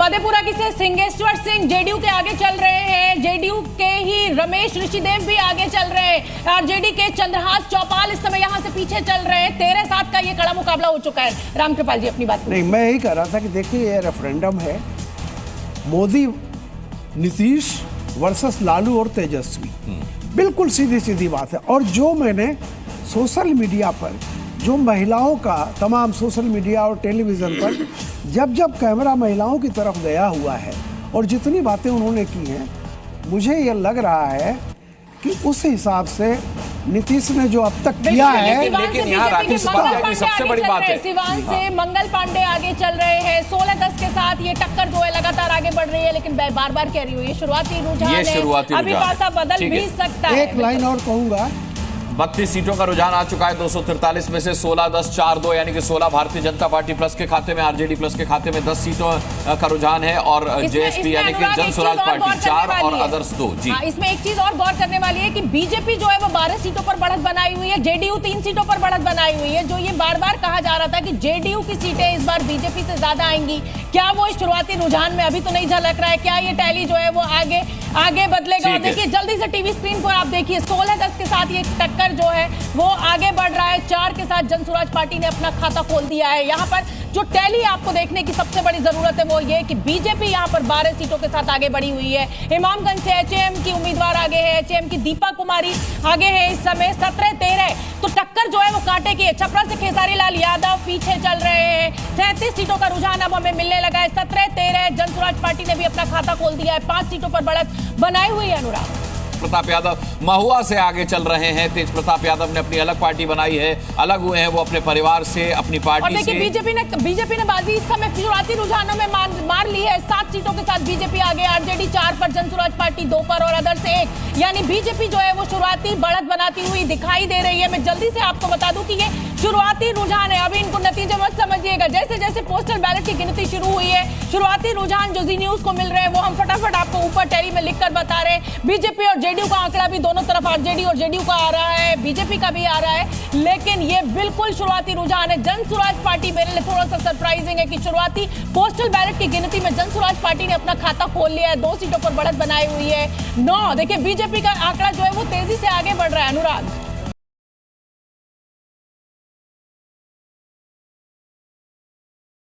मधेपुरा की से सिंगेश्वर सिंह जेडीयू के आगे चल रहे हैं। जेडीयू के ही रमेश ऋषिदेव भी आगे चल रहे हैं। आरजेडी के चंद्रहास चौपाल इस समय यहां से पीछे चल रहे हैं। 13-7 का ये कड़ा मुकाबला हो चुका है। रामकृपाल जी अपनी बात नहीं, मैं यही कह रहा था कि देखिए ये रेफरेंडम है मोदी नीतीश वर्सेस लालू और तेजस्वी, बिल्कुल सीधी सीधी बात है। और जो मैंने सोशल मीडिया पर जो महिलाओं का तमाम सोशल मीडिया और टेलीविज़न पर जब जब कैमरा महिलाओं की तरफ गया हुआ है और जितनी बातें उन्होंने की हैं, मुझे ये लग रहा है कि उस हिसाब से नीतीश ने जो अब तक किया है। लेकिन यहाँ राकेश उपाध्याय की सबसे बड़ी बात है, सिवान से मंगल पांडे आगे चल रहे हैं। 16-10 के साथ ये टक्कर जो है लगातार आगे बढ़ रही है। लेकिन बार बार कह रही हूँ ये शुरुआती रुझान है, अभी पासा बदल भी सकता है। एक लाइन और कहूंगा, 32 सीटों का रुझान आ चुका है। 243 में से 16-10-4-2 यानी कि 16 भारतीय जनता पार्टी प्लस के खाते में, आरजेडी प्लस के खाते में 10 सीटों का रुझान है और जेएसपी यानी कि जन स्वराज पार्टी 4 और अदर्स 2। जी इसमें एक चीज और गौर करने वाली है कि बीजेपी जो है वो 12 सीटों पर बढ़त बनाई हुई है, जेडीयू 3 सीटों पर बढ़त बनाई हुई है। जो ये बार बार कहा जा रहा था कि जेडीयू की सीटें इस बार बीजेपी से ज्यादा आएंगी, क्या वो इस शुरुआती रुझान में अभी तो नहीं झलक रहा है? क्या ये टैली जो है वो आगे बदलेगा? देखिए जल्दी से टीवी स्क्रीन पर आप देखिए 16-10 के साथ ये टक्कर जो है वो आगे बढ़ रहा है। 4 के साथ जन स्वराज पार्टी ने अपना खाता खोल दिया है। यहाँ पर जो टैली आपको देखने की सबसे बड़ी जरूरत है वो ये कि बीजेपी यहाँ पर 12 सीटों के साथ आगे बढ़ी हुई है। इमामगंज से एचएम की उम्मीदवार आगे है, एचएम की दीपा कुमारी आगे है इस समय 17-13। तो टक्कर जो है वो कांटे की है। छपरा से खेसारी लाल यादव पीछे चल रहे हैं। 37 सीटों का रुझान अब हमें मिलने लगा है। 17-13 जन स्वराज पार्टी ने भी अपना खाता खोल दिया है। 5 सीटों पर बढ़त बनाई हुई है। अनुराग प्रताप यादव महुआ से आगे चल रहे हैं। तेज प्रताप यादव ने अपनी अलग पार्टी बनाई है, अलग हुए हैं वो अपने परिवार से, अपनी पार्टी से। बीजेपी ने बाजी इस समय शुरुआती रुझानों में मार ली है। 7 सीटों के साथ बीजेपी आगे, आरजेडी 4 पर, जन स्वराज पार्टी 2 पर और अदर्स 1। यानी बीजेपी जो है वो शुरुआती बढ़त बनाती हुई दिखाई दे रही है। मैं जल्दी से आपको बता दूं कि ये शुरुआती रुझान है, अभी इनको नतीजे मत समझिएगा। जैसे जैसे पोस्टल बैलेट की गिनती शुरू हुई है, शुरुआती रुझान जो जी न्यूज को मिल रहे हैं वो हम फटाफट आपको ऊपर टेली में लिखकर बता रहे हैं। बीजेपी और जेडीयू का आंकड़ा भी दोनों तरफ, आरजेडी और जेडीयू का आ रहा है, बीजेपी का भी आ रहा है। लेकिन ये बिल्कुल शुरुआती रुझान है। जन स्वराज पार्टी मेरे लिए थोड़ा सा सरप्राइजिंग है कि शुरुआती पोस्टल बैलेट की गिनती में जन स्वराज पार्टी ने अपना खाता खोल लिया है। 2 सीटों पर बढ़त बनाई हुई है। 9 देखिए बीजेपी का आंकड़ा जो है वो तेजी से आगे बढ़ रहा है। अनुराग